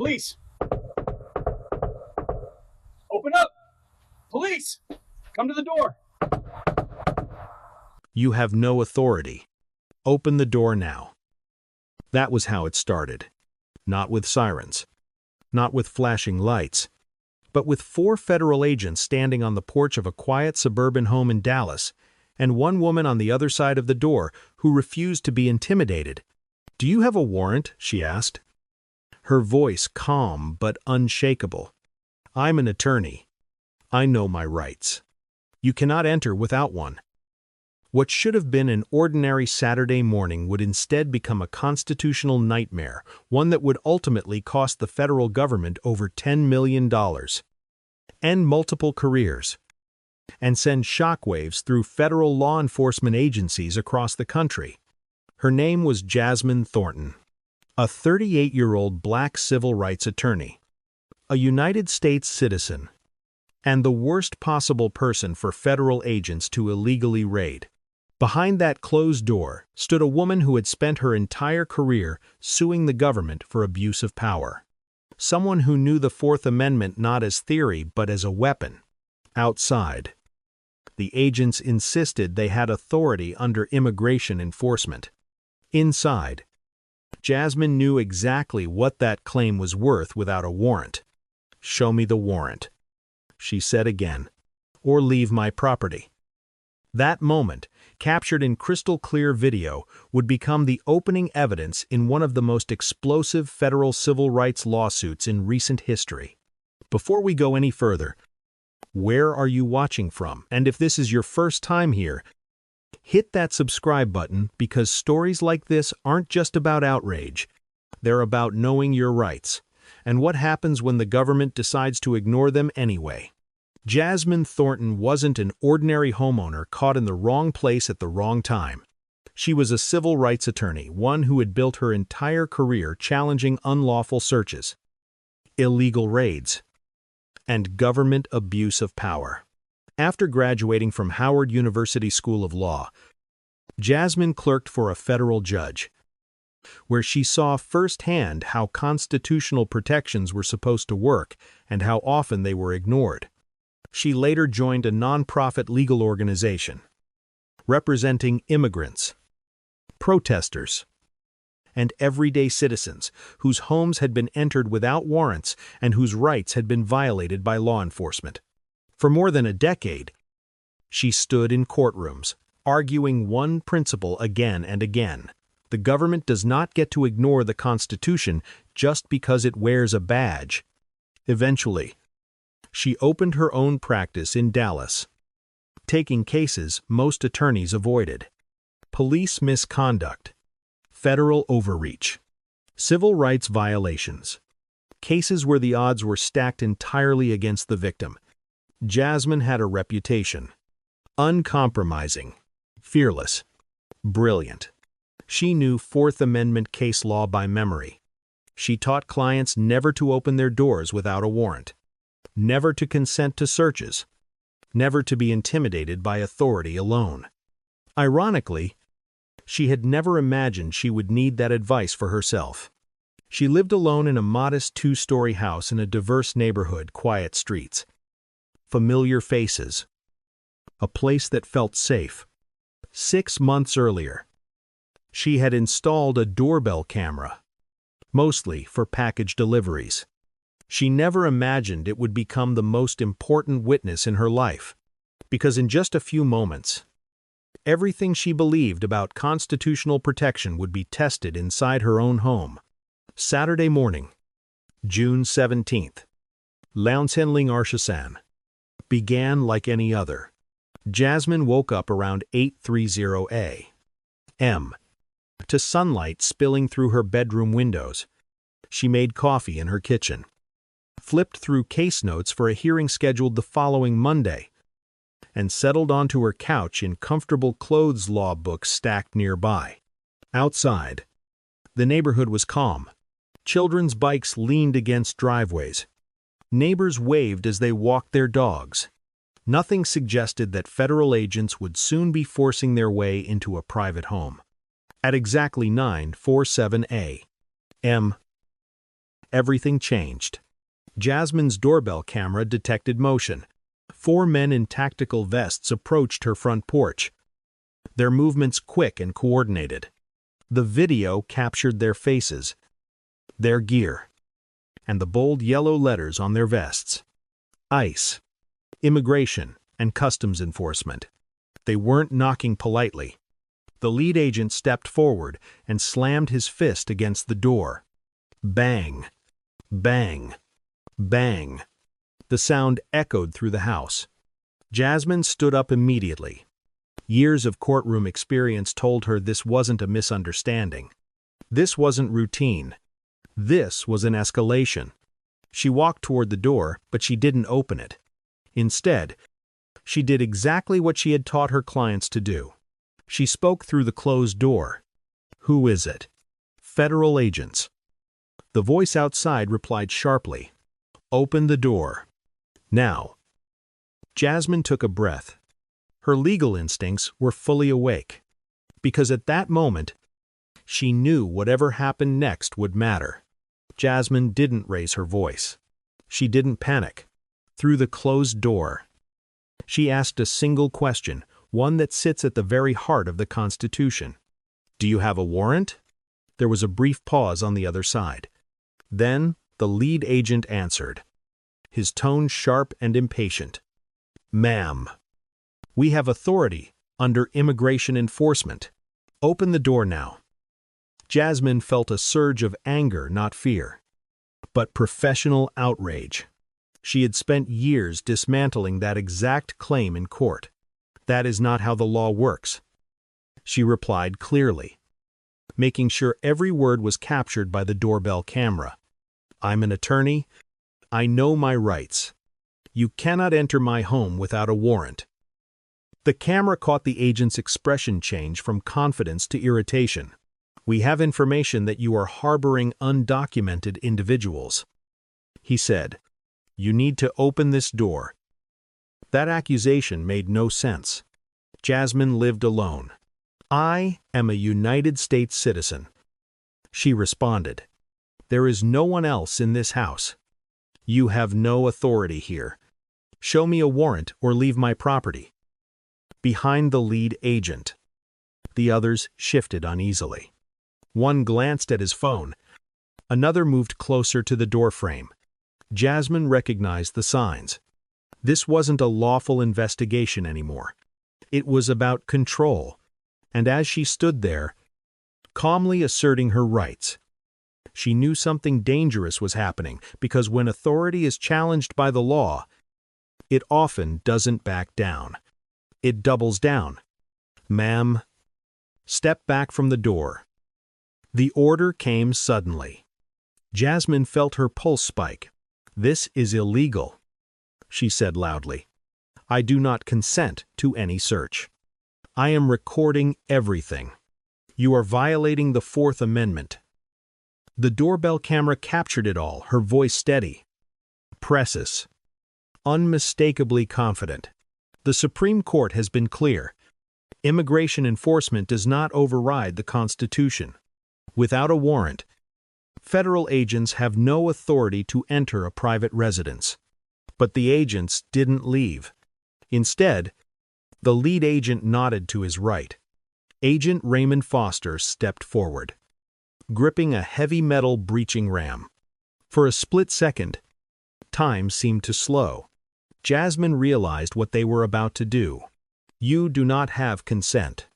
Police, open up! Police, come to the door! You have no authority. Open the door now. That was how it started. Not with sirens, not with flashing lights, but with 4 federal agents standing on the porch of a quiet suburban home in Dallas, and one woman on the other side of the door who refused to be intimidated. "Do you have a warrant?" she asked. Her voice calm but unshakable. "I'm an attorney. I know my rights. You cannot enter without one." What should have been an ordinary Saturday morning would instead become a constitutional nightmare, one that would ultimately cost the federal government over $10 million, end multiple careers, and send shockwaves through federal law enforcement agencies across the country. Her name was Jasmine Thornton, a 38-year-old black civil rights attorney, a United States citizen, and the worst possible person for federal agents to illegally raid. Behind that closed door stood a woman who had spent her entire career suing the government for abuse of power. Someone who knew the Fourth Amendment not as theory but as a weapon. Outside, the agents insisted they had authority under immigration enforcement. Inside, Jasmine knew exactly what that claim was worth without a warrant. "Show me the warrant," she said again, "or leave my property." That moment, captured in crystal-clear video, would become the opening evidence in one of the most explosive federal civil rights lawsuits in recent history. Before we go any further, where are you watching from? And if this is your first time here, hit that subscribe button, because stories like this aren't just about outrage. They're about knowing your rights, and what happens when the government decides to ignore them anyway. Jasmine Thornton wasn't an ordinary homeowner caught in the wrong place at the wrong time. She was a civil rights attorney, one who had built her entire career challenging unlawful searches, illegal raids, and government abuse of power. After graduating from Howard University School of Law, Jasmine clerked for a federal judge, where she saw firsthand how constitutional protections were supposed to work and how often they were ignored. She later joined a nonprofit legal organization, representing immigrants, protesters, and everyday citizens whose homes had been entered without warrants and whose rights had been violated by law enforcement. For more than a decade, she stood in courtrooms, arguing one principle again and again: the government does not get to ignore the Constitution just because it wears a badge. Eventually, she opened her own practice in Dallas, taking cases most attorneys avoided: police misconduct, federal overreach, civil rights violations, cases where the odds were stacked entirely against the victim. Jasmine had a reputation: uncompromising, fearless, brilliant. She knew Fourth Amendment case law by memory. She taught clients never to open their doors without a warrant, never to consent to searches, never to be intimidated by authority alone. Ironically, she had never imagined she would need that advice for herself. She lived alone in a modest 2-story house in a diverse neighborhood, quiet streets, familiar faces, a place that felt safe. 6 months earlier, she had installed a doorbell camera, mostly for package deliveries. She never imagined it would become the most important witness in her life, because in just a few moments, everything she believed about constitutional protection would be tested inside her own home. Saturday morning, June 17th, Launsenling Arshasan, began like any other. Jasmine woke up around 8:30 a.m. to sunlight spilling through her bedroom windows. She made coffee in her kitchen, flipped through case notes for a hearing scheduled the following Monday, and settled onto her couch in comfortable clothes law books stacked nearby. Outside, the neighborhood was calm. Children's bikes leaned against driveways. Neighbors waved as they walked their dogs. Nothing suggested that federal agents would soon be forcing their way into a private home. At exactly 9:47 a.m., Everything changed. Jasmine's doorbell camera detected motion. 4 men in tactical vests approached her front porch. Their movements quick and coordinated. The video captured their faces, their gear, and the bold yellow letters on their vests. ICE, Immigration and Customs Enforcement. They weren't knocking politely. The lead agent stepped forward and slammed his fist against the door. Bang, bang, bang. The sound echoed through the house. Jasmine stood up immediately. Years of courtroom experience told her this wasn't a misunderstanding. This wasn't routine. This was an escalation. She walked toward the door, but she didn't open it. Instead, she did exactly what she had taught her clients to do. She spoke through the closed door. "Who is it?" "Federal agents." The voice outside replied sharply, "Open the door. Now." Jasmine took a breath. Her legal instincts were fully awake, because at that moment, she knew whatever happened next would matter. Jasmine didn't raise her voice. She didn't panic. Through the closed door, she asked a single question, one that sits at the very heart of the Constitution. "Do you have a warrant?" There was a brief pause on the other side. Then the lead agent answered, his tone sharp and impatient. "Ma'am, we have authority under immigration enforcement. Open the door now." Jasmine felt a surge of anger, not fear, but professional outrage. She had spent years dismantling that exact claim in court. "That is not how the law works," she replied clearly, making sure every word was captured by the doorbell camera. "I'm an attorney. I know my rights. You cannot enter my home without a warrant." The camera caught the agent's expression change from confidence to irritation. "We have information that you are harboring undocumented individuals," he said. "You need to open this door." That accusation made no sense. Jasmine lived alone. "I am a United States citizen," she responded. "There is no one else in this house. You have no authority here. Show me a warrant or leave my property." Behind the lead agent, the others shifted uneasily. One glanced at his phone. Another moved closer to the doorframe. Jasmine recognized the signs. This wasn't a lawful investigation anymore. It was about control. And as she stood there, calmly asserting her rights, she knew something dangerous was happening, because when authority is challenged by the law, it often doesn't back down. It doubles down. "Ma'am, step back from the door." The order came suddenly. Jasmine felt her pulse spike. "This is illegal," she said loudly. "I do not consent to any search. I am recording everything. You are violating the Fourth Amendment." The doorbell camera captured it all, her voice steady, precise, unmistakably confident. "The Supreme Court has been clear. Immigration enforcement does not override the Constitution. Without a warrant, federal agents have no authority to enter a private residence." But the agents didn't leave. Instead, the lead agent nodded to his right. Agent Raymond Foster stepped forward, gripping a heavy metal breaching ram. For a split second, time seemed to slow. Jasmine realized what they were about to do. "You do not have consent,"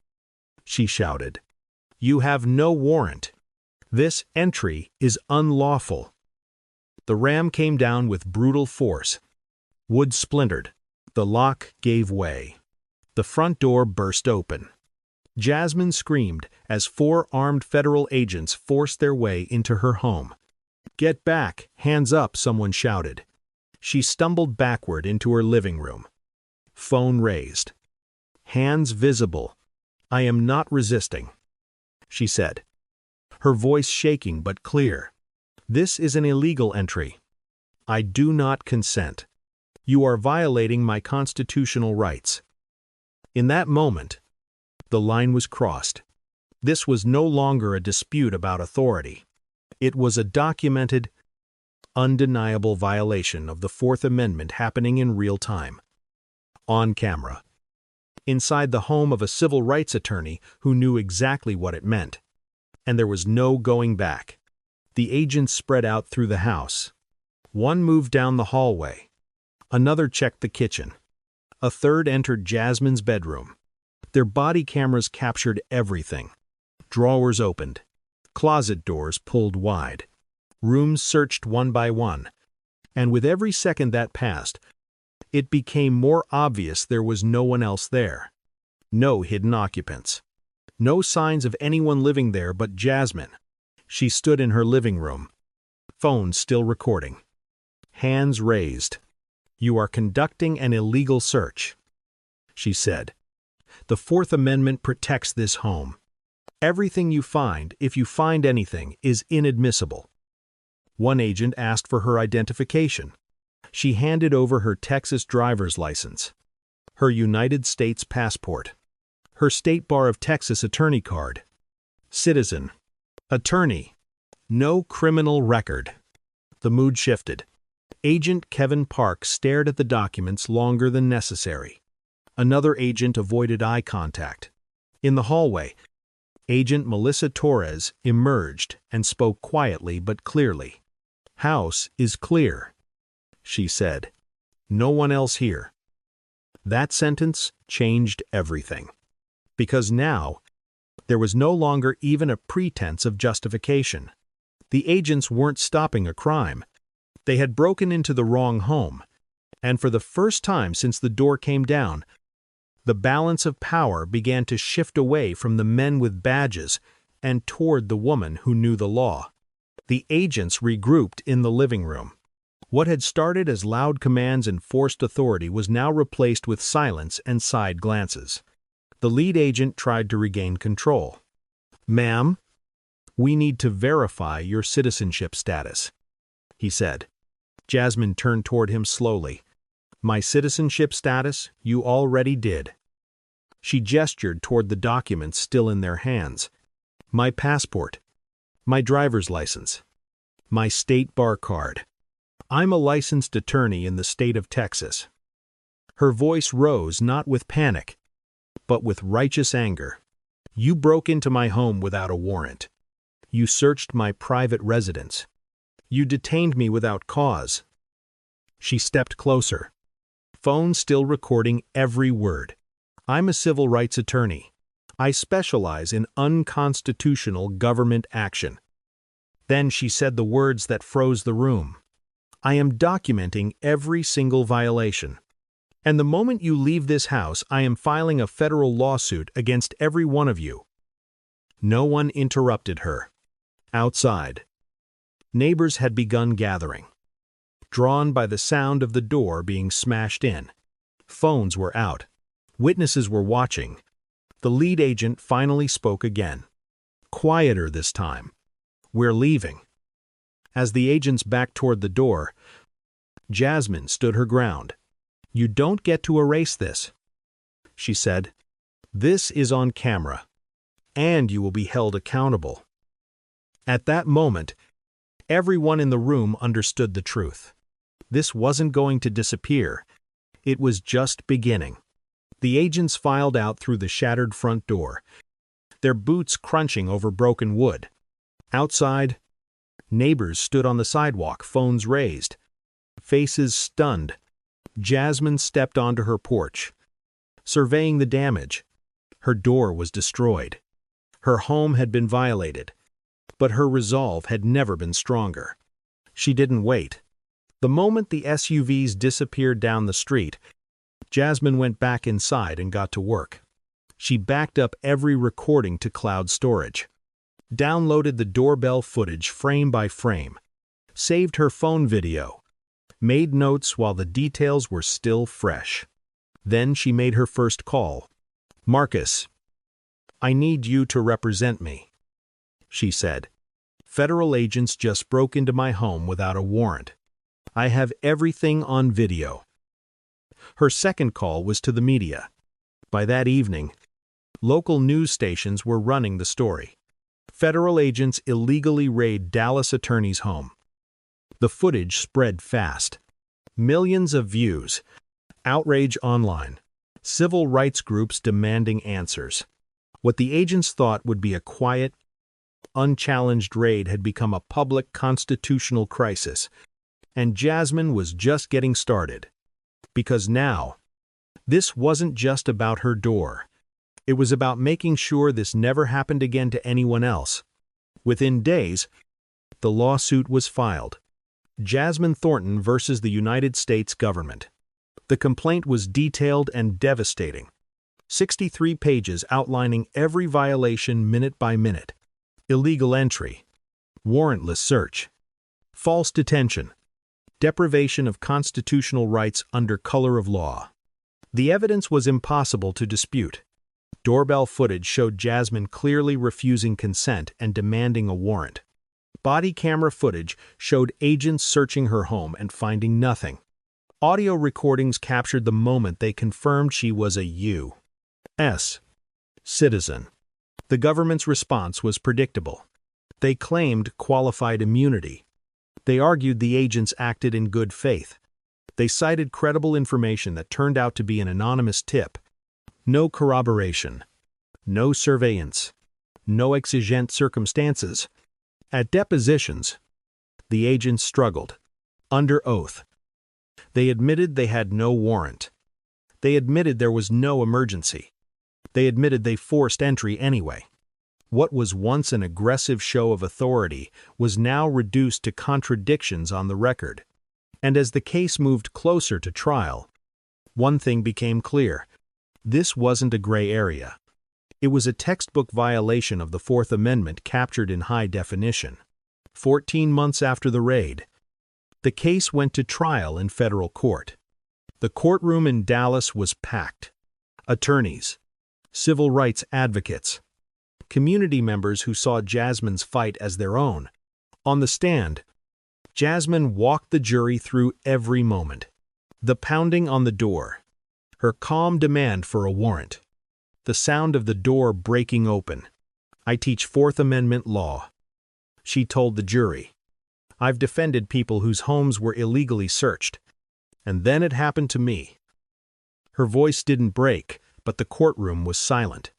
she shouted. "You have no warrant. This entry is unlawful." The ram came down with brutal force. Wood splintered. The lock gave way. The front door burst open. Jasmine screamed as 4 armed federal agents forced their way into her home. "Get back! Hands up!" someone shouted. She stumbled backward into her living room. Phone raised. Hands visible. "I am not resisting," she said, her voice shaking but clear. "This is an illegal entry. I do not consent. You are violating my constitutional rights." In that moment, the line was crossed. This was no longer a dispute about authority. It was a documented, undeniable violation of the Fourth Amendment happening in real time. On camera. Inside the home of a civil rights attorney who knew exactly what it meant. And there was no going back. The agents spread out through the house. One moved down the hallway. Another checked the kitchen. A third entered Jasmine's bedroom. Their body cameras captured everything. Drawers opened. Closet doors pulled wide. Rooms searched one by one. And with every second that passed, it became more obvious there was no one else there. No hidden occupants. No signs of anyone living there but Jasmine. She stood in her living room. Phone still recording. Hands raised. "You are conducting an illegal search," she said. "The Fourth Amendment protects this home. Everything you find, if you find anything, is inadmissible." One agent asked for her identification. She handed over her Texas driver's license, her United States passport, her State Bar of Texas attorney card. Citizen. Attorney. No criminal record. The mood shifted. Agent Kevin Park stared at the documents longer than necessary. Another agent avoided eye contact. In the hallway, Agent Melissa Torres emerged and spoke quietly but clearly. "House is clear," she said. "No one else here." That sentence changed everything. Because now, there was no longer even a pretense of justification. The agents weren't stopping a crime. They had broken into the wrong home, and for the first time since the door came down, the balance of power began to shift away from the men with badges and toward the woman who knew the law. The agents regrouped in the living room. What had started as loud commands and forced authority was now replaced with silence and side glances. The lead agent tried to regain control. "Ma'am, we need to verify your citizenship status," he said. Jasmine turned toward him slowly. "My citizenship status, you already did." She gestured toward the documents still in their hands. "My passport. My driver's license. My state bar card. I'm a licensed attorney in the state of Texas." Her voice rose not with panic, but with righteous anger. "You broke into my home without a warrant. You searched my private residence. You detained me without cause." She stepped closer. Phone still recording every word. "I'm a civil rights attorney. I specialize in unconstitutional government action." Then she said the words that froze the room. "I am documenting every single violation. And the moment you leave this house, I am filing a federal lawsuit against every one of you." No one interrupted her. Outside, neighbors had begun gathering, drawn by the sound of the door being smashed in. Phones were out. Witnesses were watching. The lead agent finally spoke again. Quieter this time. "We're leaving." As the agents backed toward the door, Jasmine stood her ground. "You don't get to erase this," she said. "This is on camera, and you will be held accountable." At that moment, everyone in the room understood the truth. This wasn't going to disappear. It was just beginning. The agents filed out through the shattered front door, their boots crunching over broken wood. Outside, neighbors stood on the sidewalk, phones raised, faces stunned. Jasmine stepped onto her porch, surveying the damage. Her door was destroyed. Her home had been violated, but her resolve had never been stronger. She didn't wait. The moment the SUVs disappeared down the street, Jasmine went back inside and got to work. She backed up every recording to cloud storage, downloaded the doorbell footage frame by frame, saved her phone video, made notes while the details were still fresh. Then she made her first call. "Marcus, I need you to represent me," she said. "Federal agents just broke into my home without a warrant. I have everything on video." Her second call was to the media. By that evening, local news stations were running the story. Federal agents illegally raid Dallas attorney's home. The footage spread fast. Millions of views. Outrage online. Civil rights groups demanding answers. What the agents thought would be a quiet, unchallenged raid had become a public constitutional crisis. And Jasmine was just getting started. Because now, this wasn't just about her door. It was about making sure this never happened again to anyone else. Within days, the lawsuit was filed. Jasmine Thornton versus the United States government. The complaint was detailed and devastating. 63 pages outlining every violation minute by minute. Illegal entry, warrantless search, false detention, deprivation of constitutional rights under color of law. The evidence was impossible to dispute. Doorbell footage showed Jasmine clearly refusing consent and demanding a warrant. Body camera footage showed agents searching her home and finding nothing. Audio recordings captured the moment they confirmed she was a U.S. citizen. The government's response was predictable. They claimed qualified immunity. They argued the agents acted in good faith. They cited credible information that turned out to be an anonymous tip. No corroboration. No surveillance. No exigent circumstances. At depositions, the agents struggled. Under oath. They admitted they had no warrant. They admitted there was no emergency. They admitted they forced entry anyway. What was once an aggressive show of authority was now reduced to contradictions on the record. And as the case moved closer to trial, one thing became clear. This wasn't a gray area. It was a textbook violation of the Fourth Amendment captured in high definition. 14 months after the raid, the case went to trial in federal court. The courtroom in Dallas was packed. Attorneys, civil rights advocates, community members who saw Jasmine's fight as their own. On the stand, Jasmine walked the jury through every moment. The pounding on the door, her calm demand for a warrant, the sound of the door breaking open. "I teach Fourth Amendment law," she told the jury. "I've defended people whose homes were illegally searched. And then it happened to me." Her voice didn't break, but the courtroom was silent.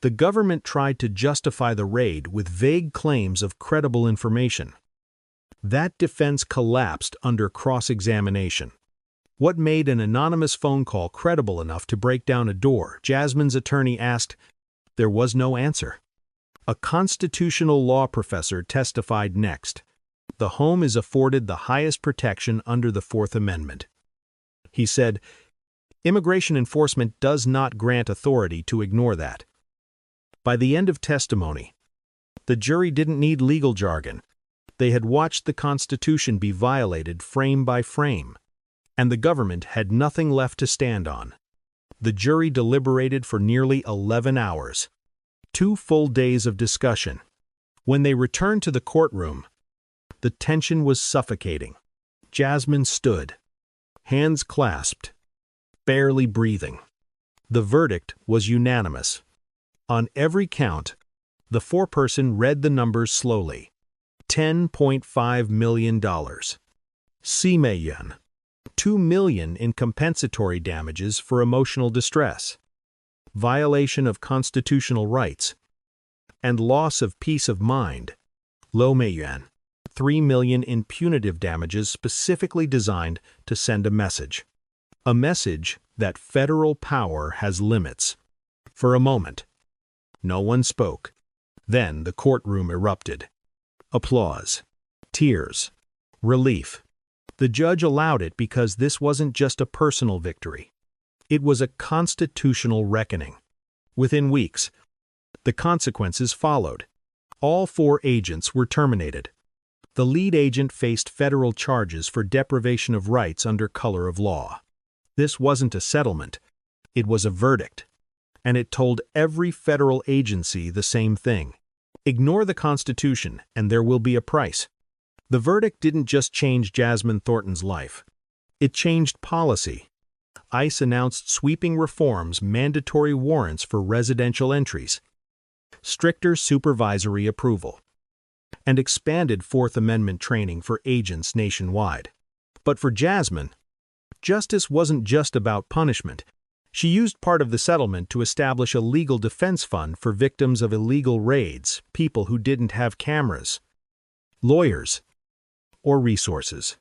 The government tried to justify the raid with vague claims of credible information. That defense collapsed under cross-examination. What made an anonymous phone call credible enough to break down a door? Jasmine's attorney asked. There was no answer. A constitutional law professor testified next. The home is afforded the highest protection under the Fourth Amendment. He said, immigration enforcement does not grant authority to ignore that. By the end of testimony, the jury didn't need legal jargon. They had watched the Constitution be violated frame by frame, and the government had nothing left to stand on. The jury deliberated for nearly 11 hours, 2 full days of discussion. When they returned to the courtroom, the tension was suffocating. Jasmine stood, hands clasped, barely breathing. The verdict was unanimous. On every count, the foreperson read the numbers slowly. $10.5 million. $2 million in compensatory damages for emotional distress, violation of constitutional rights, and loss of peace of mind. $3 million in punitive damages specifically designed to send a message that federal power has limits. For a moment, no one spoke. Then the courtroom erupted. Applause, tears, relief. The judge allowed it because this wasn't just a personal victory. It was a constitutional reckoning. Within weeks, the consequences followed. All 4 agents were terminated. The lead agent faced federal charges for deprivation of rights under color of law. This wasn't a settlement. It was a verdict. And it told every federal agency the same thing. Ignore the Constitution, and there will be a price. The verdict didn't just change Jasmine Thornton's life. It changed policy. ICE announced sweeping reforms, mandatory warrants for residential entries, stricter supervisory approval. and expanded Fourth Amendment training for agents nationwide. But for Jasmine, justice wasn't just about punishment. She used part of the settlement to establish a legal defense fund for victims of illegal raids, people who didn't have cameras, lawyers, or resources,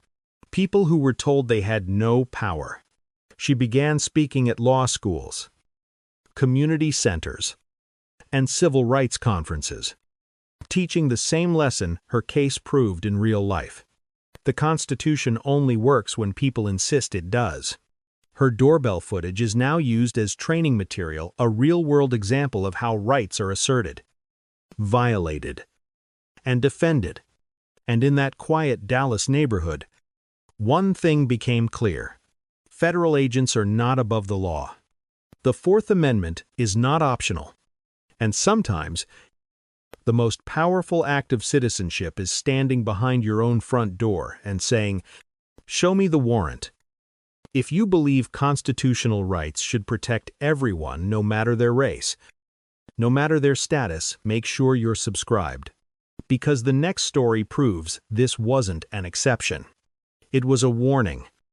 people who were told they had no power. She began speaking at law schools, community centers, and civil rights conferences, teaching the same lesson her case proved in real life. The Constitution only works when people insist it does. Her doorbell footage is now used as training material, a real-world example of how rights are asserted, violated, and defended. And in that quiet Dallas neighborhood, one thing became clear. Federal agents are not above the law. The Fourth Amendment is not optional. And sometimes, the most powerful act of citizenship is standing behind your own front door and saying, "Show me the warrant." If you believe constitutional rights should protect everyone no matter their race, no matter their status, make sure you're subscribed. Because the next story proves this wasn't an exception. It was a warning.